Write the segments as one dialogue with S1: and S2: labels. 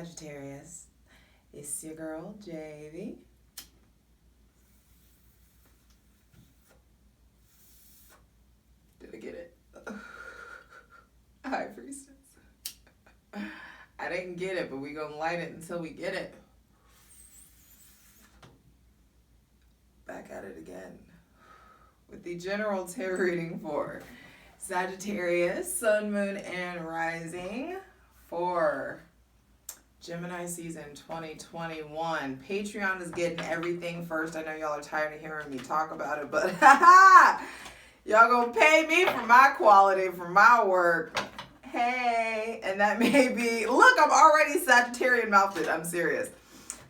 S1: Sagittarius. It's your girl, Javy. Did I get it? High Priestess. I didn't get it, but we gonna light it until we get it. Back at it again. With the general tarot reading for Sagittarius, Sun, Moon, and Rising for Gemini season 2021. Patreon is getting everything first. I know y'all are tired of hearing me talk about it, but y'all gonna pay me for my quality, for my work. Hey, and that may be, look, I'm already Sagittarian mouthed. I'm serious.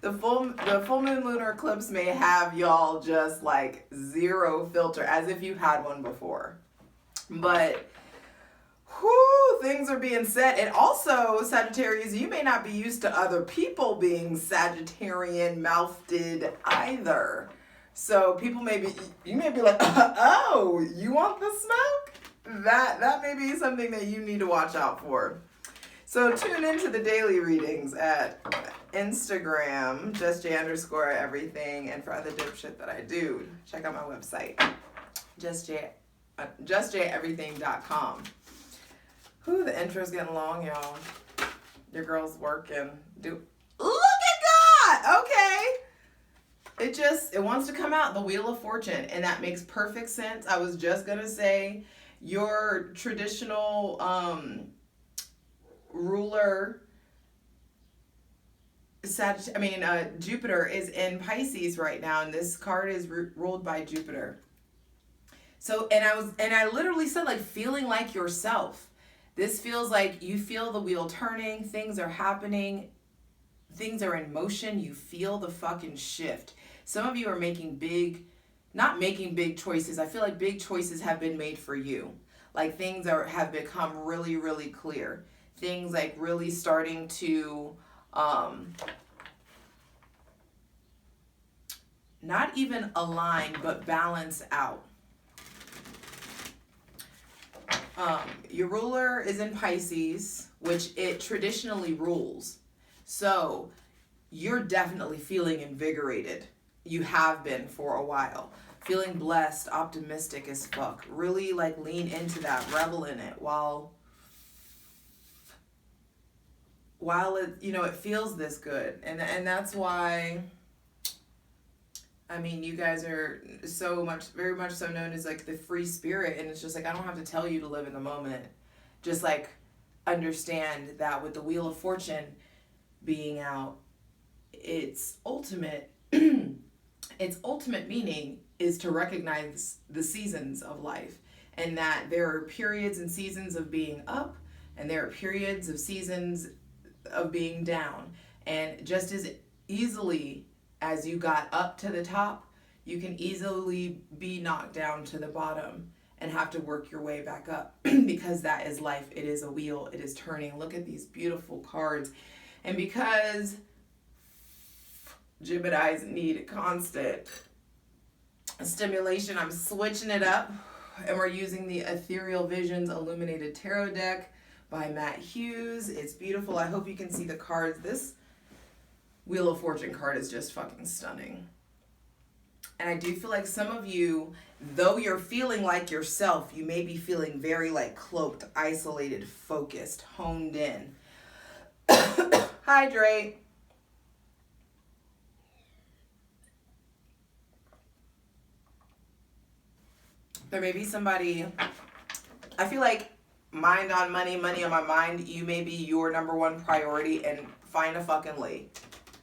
S1: The full moon lunar eclipse may have y'all just like zero filter, as if you had one before. But whew, things are being said. And also, Sagittarius, you may not be used to other people being Sagittarian mouthed either. So people you may be like, oh, you want the smoke? That may be something that you need to watch out for. So tune into the daily readings at Instagram, justj_everything, and for other dope shit that I do, check out my website, justjeverything.com. Whew, the intro's getting long, y'all. Your girl's working. Look at God! Okay. It wants to come out, the Wheel of Fortune, and that makes perfect sense. I was just gonna say, your traditional ruler, Jupiter is in Pisces right now, and this card is ruled by Jupiter. So, and I literally said, like, feeling like yourself. This feels like you feel the wheel turning, things are happening, things are in motion, you feel the fucking shift. Some of you are not making big choices. I feel like big choices have been made for you. Like things have become really, really clear. Things like really starting to not even align, but balance out. Your ruler is in Pisces, which it traditionally rules. So you're definitely feeling invigorated. You have been for a while. Feeling blessed, optimistic as fuck. Really like lean into that, revel in it while it, it feels this good. And that's why, I mean, you guys are very much so known as like the free spirit. And it's just like, I don't have to tell you to live in the moment. Just like understand that with the Wheel of Fortune being out, its ultimate meaning is to recognize the seasons of life, and that there are periods and seasons of being up, and there are periods of seasons of being down. And just as easily as you got up to the top, you can easily be knocked down to the bottom and have to work your way back up because that is life. It is a wheel. It is turning. Look at these beautiful cards. And because Geminis need constant stimulation, I'm switching it up, and we're using the Ethereal Visions Illuminated Tarot deck by Matt Hughes. It's beautiful. I hope you can see the cards. This Wheel of Fortune card is just fucking stunning. And I do feel like some of you, though you're feeling like yourself, you may be feeling very like cloaked, isolated, focused, honed in. Hydrate. There may be somebody, I feel like mind on money, money on my mind, you may be your number one priority, and find a fucking Lee.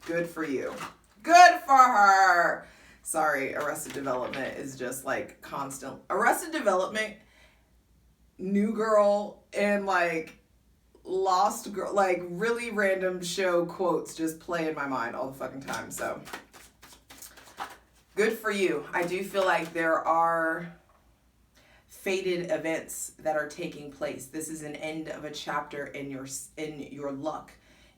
S1: Good for you. Good for her. Sorry, Arrested Development is just like constant. Arrested Development, New Girl, and like Lost Girl, like really random show quotes just play in my mind all the fucking time. So good for you. I do feel like there are fated events that are taking place. This is an end of a chapter in your luck,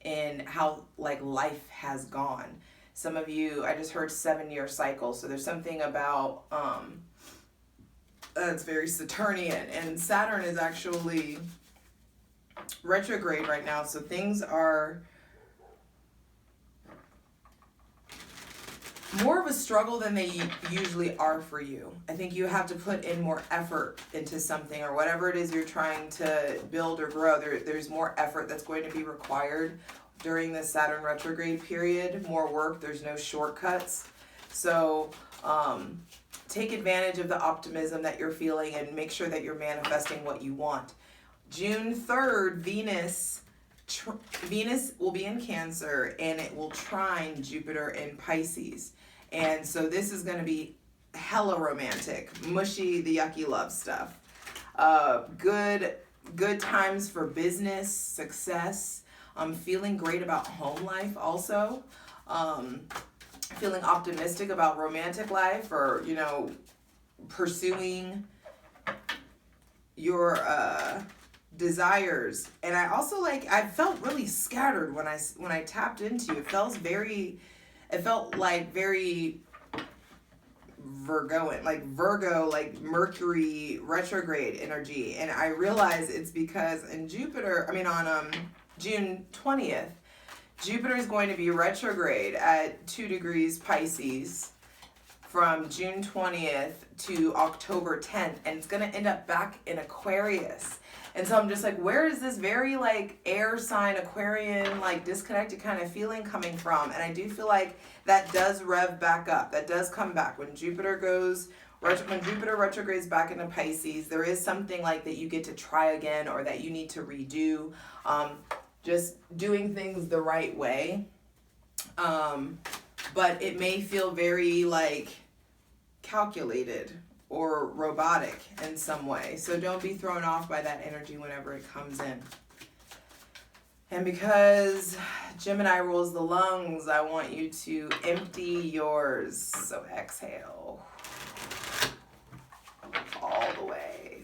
S1: and how like life has gone. Some of you, I just heard 7-year cycle, so there's something about it's very Saturnian, and Saturn is actually retrograde right now, so things are more of a struggle than they usually are for you. I think you have to put in more effort into something, or whatever it is you're trying to build or grow. There's more effort that's going to be required during the Saturn retrograde period. More work. There's no shortcuts. So take advantage of the optimism that you're feeling and make sure that you're manifesting what you want. June 3rd, Venus will be in Cancer, and it will trine Jupiter in Pisces. And so this is going to be hella romantic, mushy, the yucky love stuff. Good times for business, success. Feeling great about home life also. Feeling optimistic about romantic life, or, you know, pursuing your desires. And I also, like, I felt really scattered when I tapped into it. It felt like very Virgo, like Mercury retrograde energy. And I realize it's because on June 20th, Jupiter is going to be retrograde at 2 degrees Pisces from June 20th to October 10th, and it's going to end up back in Aquarius. And so I'm just like, where is this very, like, air sign, Aquarian, like, disconnected kind of feeling coming from? And I do feel like that does rev back up. That does come back. When Jupiter retrogrades back into Pisces, there is something like that you get to try again, or that you need to redo. Just doing things the right way. But it may feel very, like, calculated or robotic in some way. So don't be thrown off by that energy whenever it comes in. And because Gemini rules the lungs, I want you to empty yours. So exhale all the way.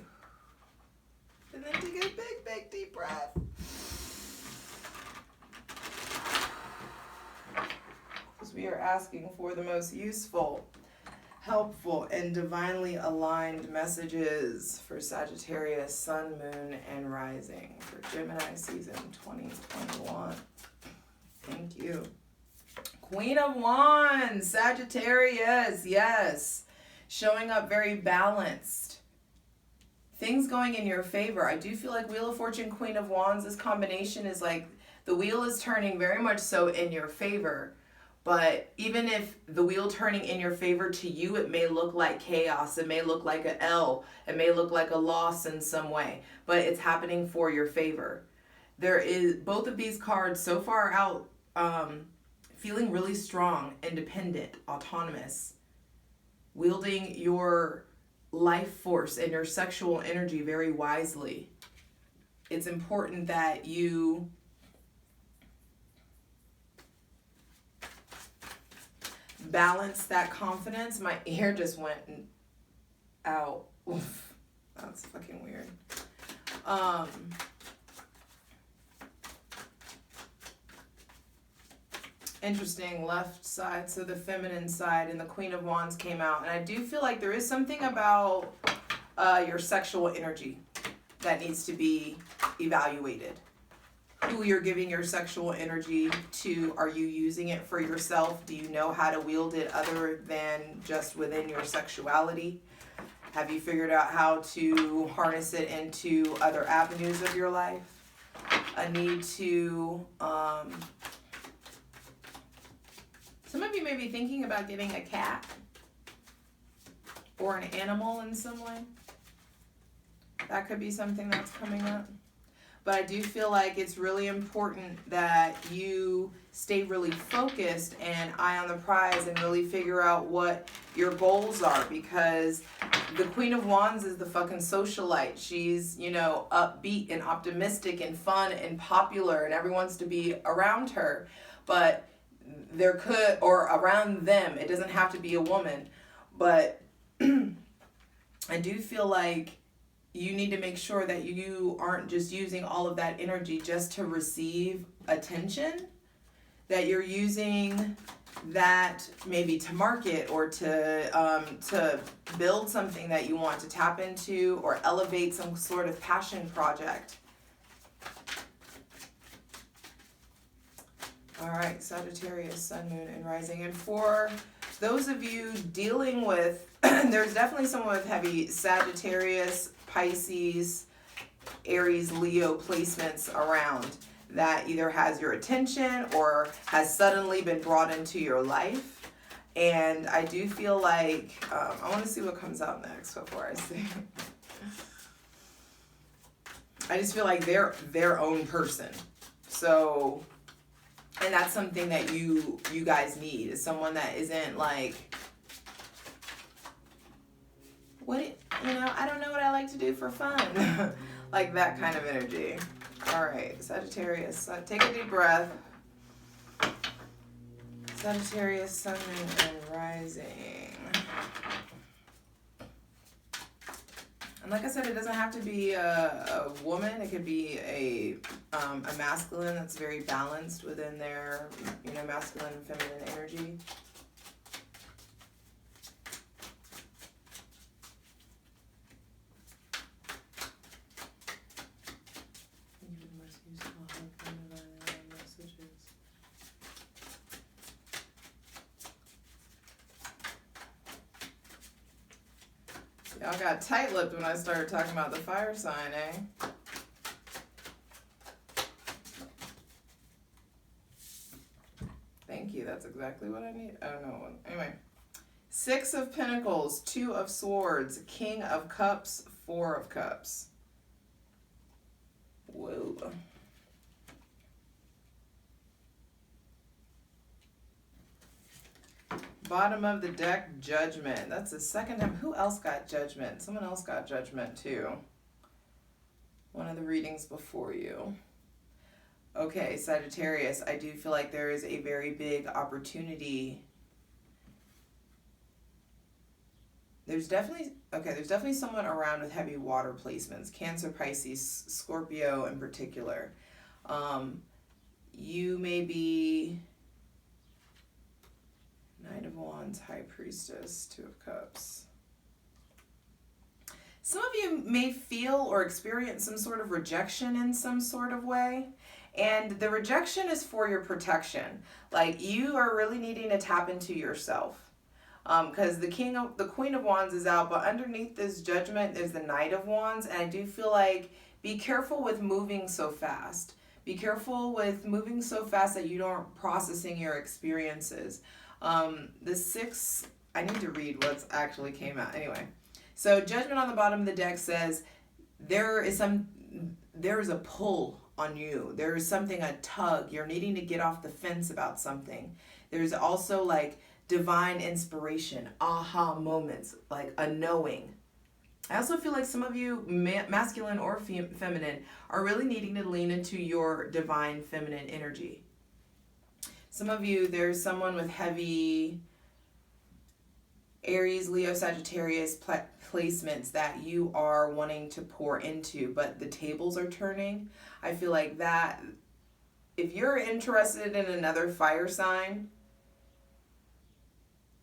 S1: And then take a big, big, deep breath. Because we are asking for the most useful, helpful, and divinely aligned messages for Sagittarius, Sun, Moon, and Rising for Gemini season 2021. Thank you. Queen of Wands, Sagittarius, yes. Showing up very balanced. Things going in your favor. I do feel like Wheel of Fortune, Queen of Wands, this combination is like the wheel is turning very much so in your favor. But even if the wheel turning in your favor to you, it may look like chaos. It may look like an L. It may look like a loss in some way. But it's happening for your favor. There is both of these cards so far out feeling really strong, independent, autonomous. Wielding your life force and your sexual energy very wisely. It's important that you balance that confidence. My ear just went out. Oof, that's fucking weird. Interesting, left side, so the feminine side, and the Queen of Wands came out. And I do feel like there is something about your sexual energy that needs to be evaluated. Who you're giving your sexual energy to. Are you using it for yourself? Do you know how to wield it other than just within your sexuality? Have you figured out how to harness it into other avenues of your life? A need to, some of you may be thinking about getting a cat or an animal in some way. That could be something that's coming up. But I do feel like it's really important that you stay really focused and eye on the prize and really figure out what your goals are, because the Queen of Wands is the fucking socialite. She's, you know, upbeat and optimistic and fun and popular, and everyone wants to be around her. But there could, or around them, it doesn't have to be a woman. But I do feel like you need to make sure that you aren't just using all of that energy just to receive attention, that you're using that maybe to market or to build something that you want to tap into or elevate some sort of passion project. All right, Sagittarius, Sun, Moon, and Rising. And for those of you dealing with, there's definitely someone with heavy Sagittarius, Pisces, Aries, Leo placements around that either has your attention or has suddenly been brought into your life. And I do feel like, I want to see what comes out next before I say. I just feel like they're their own person. So, and that's something that you guys need, is someone that isn't like, what, you know, I don't know what I like to do for fun. Like that kind of energy. All right, Sagittarius, take a deep breath. Sagittarius, Sun, Moon, and Rising. And like I said, it doesn't have to be a woman. It could be a masculine that's very balanced within their, you know, masculine and feminine energy. Y'all got tight-lipped when I started talking about the fire sign, eh? Thank you. That's exactly what I need. I don't know. Anyway. 6 of Pentacles, 2 of Swords, King of Cups, 4 of Cups. Whoa. Bottom of the deck, Judgment. That's the second time. Who else got Judgment? Someone else got Judgment too. One of the readings before you. Okay, Sagittarius, I do feel like there is a very big opportunity. There's definitely someone around with heavy water placements. Cancer, Pisces, Scorpio in particular. You may be Knight of Wands, High Priestess, 2 of Cups. Some of you may feel or experience some sort of rejection in some sort of way. And the rejection is for your protection. Like, you are really needing to tap into yourself. Because the Queen of Wands is out, but underneath this Judgment, there's the Knight of Wands. And I do feel like, be careful with moving so fast. Be careful with moving so fast that you don't processing your experiences. The 6, I need to read what's actually came out. Anyway, so Judgment on the bottom of the deck says there is a pull on you. There is something, a tug. You're needing to get off the fence about something. There's also like divine inspiration, aha moments, like a knowing. I also feel like some of you, masculine or feminine, are really needing to lean into your divine feminine energy. Some of you, there's someone with heavy Aries, Leo, Sagittarius placements that you are wanting to pour into, but the tables are turning. I feel like that, if you're interested in another fire sign,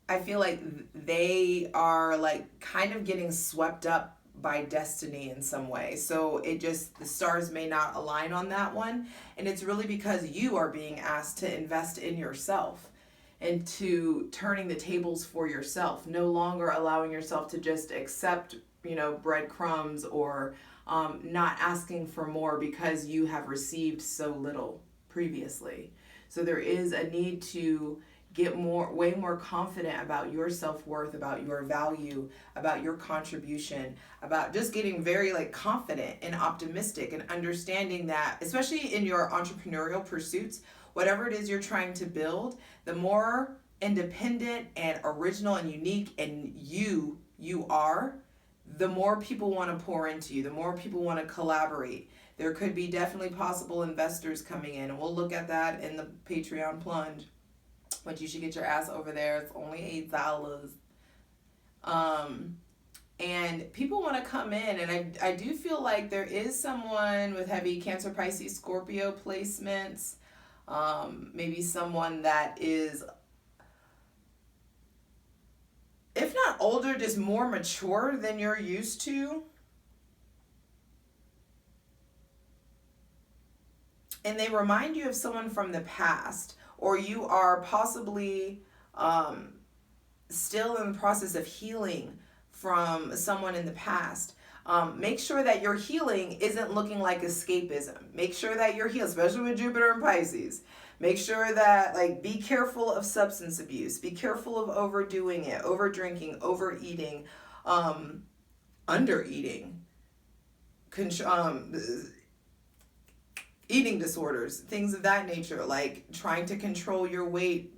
S1: I feel like they are like kind of getting swept up by destiny in some way. So the stars may not align on that one. And it's really because you are being asked to invest in yourself and to turning the tables for yourself, no longer allowing yourself to just accept, you know, breadcrumbs or not asking for more because you have received so little previously. So there is a need to get way more confident about your self-worth, about your value, about your contribution, about just getting very like confident and optimistic and understanding that, especially in your entrepreneurial pursuits, whatever it is you're trying to build, the more independent and original and unique and you are, the more people want to pour into you, the more people want to collaborate. There could be definitely possible investors coming in, and we'll look at that in the Patreon plunge. But you should get your ass over there. It's only $8. And people want to come in, and I do feel like there is someone with heavy Cancer, Pisces, Scorpio placements. Maybe someone that is, if not older, just more mature than you're used to. And they remind you of someone from the past, or you are possibly still in the process of healing from someone in the past. Make sure that your healing isn't looking like escapism. Make sure that you're healed, especially with Jupiter and Pisces. Make sure that, like, be careful of substance abuse. Be careful of overdoing it, over drinking, overeating, undereating, eating disorders, things of that nature, like trying to control your weight,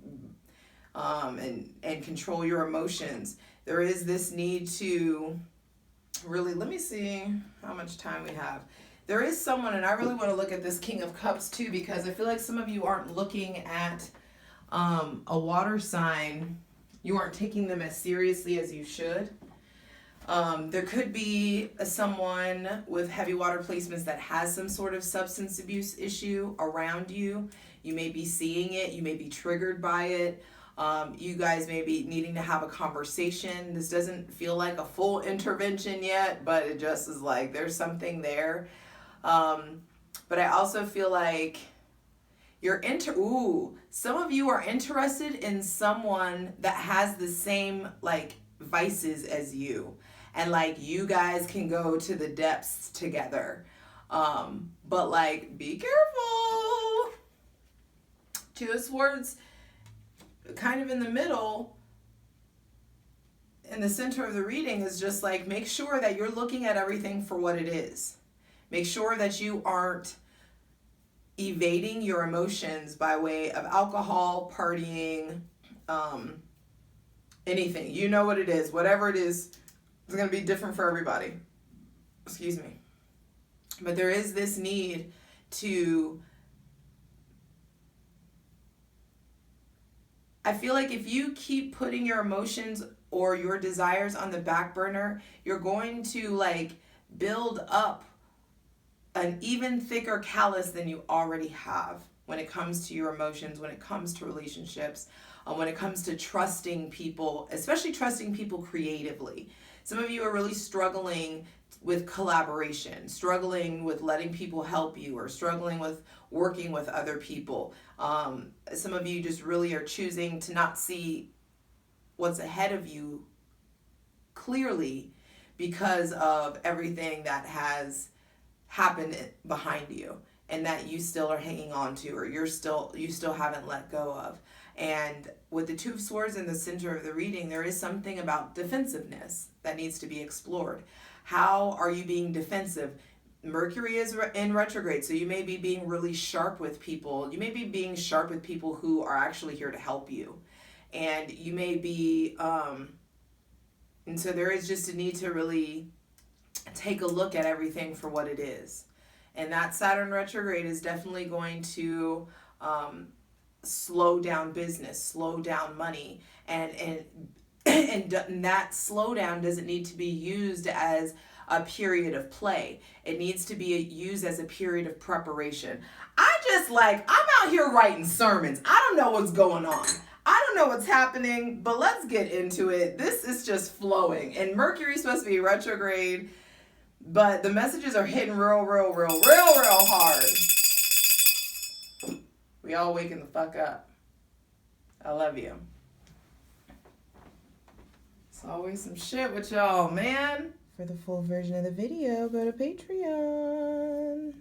S1: and control your emotions. There is this need to really, let me see how much time we have. There is someone, and I really want to look at this King of Cups too, because I feel like some of you aren't looking at a water sign. You aren't taking them as seriously as you should. There could be someone with heavy water placements that has some sort of substance abuse issue around you. You may be seeing it. You may be triggered by it. You guys may be needing to have a conversation. This doesn't feel like a full intervention yet, but it just is like there's something there. But I also feel like some of you are interested in someone that has the same, like, vices as you. And, like, you guys can go to the depths together. But, like, be careful. Two of Swords, kind of in the middle, in the center of the reading, is just like, make sure that you're looking at everything for what it is. Make sure that you aren't evading your emotions by way of alcohol, partying, anything. You know what it is. Whatever it is, it's going to be different for everybody. Excuse me. But there is this need to... I feel like if you keep putting your emotions or your desires on the back burner, you're going to, like, build up an even thicker callus than you already have when it comes to your emotions, when it comes to relationships, when it comes to trusting people, especially trusting people creatively. Some of you are really struggling with collaboration, struggling with letting people help you, or struggling with working with other people. Some of you just really are choosing to not see what's ahead of you clearly because of everything that has happened behind you and that you still are hanging on to, or you still haven't let go of. And with the Two of Swords in the center of the reading, there is something about defensiveness that needs to be explored. How are you being defensive? Mercury is in retrograde, so you may be being really sharp with people. You may be being sharp with people who are actually here to help you. And you may be, and so there is just a need to really take a look at everything for what it is. And that Saturn retrograde is definitely going to slow down business, slow down money, and that slowdown doesn't need to be used as a period of play. It needs to be used as a period of preparation. I'm out here writing sermons. I don't know what's going on. I don't know what's happening, but let's get into it. This is just flowing. And Mercury's supposed to be retrograde, but the messages are hitting real hard. We all waking the fuck up. I love you. It's always some shit with y'all, man. For the full version of the video, go to Patreon.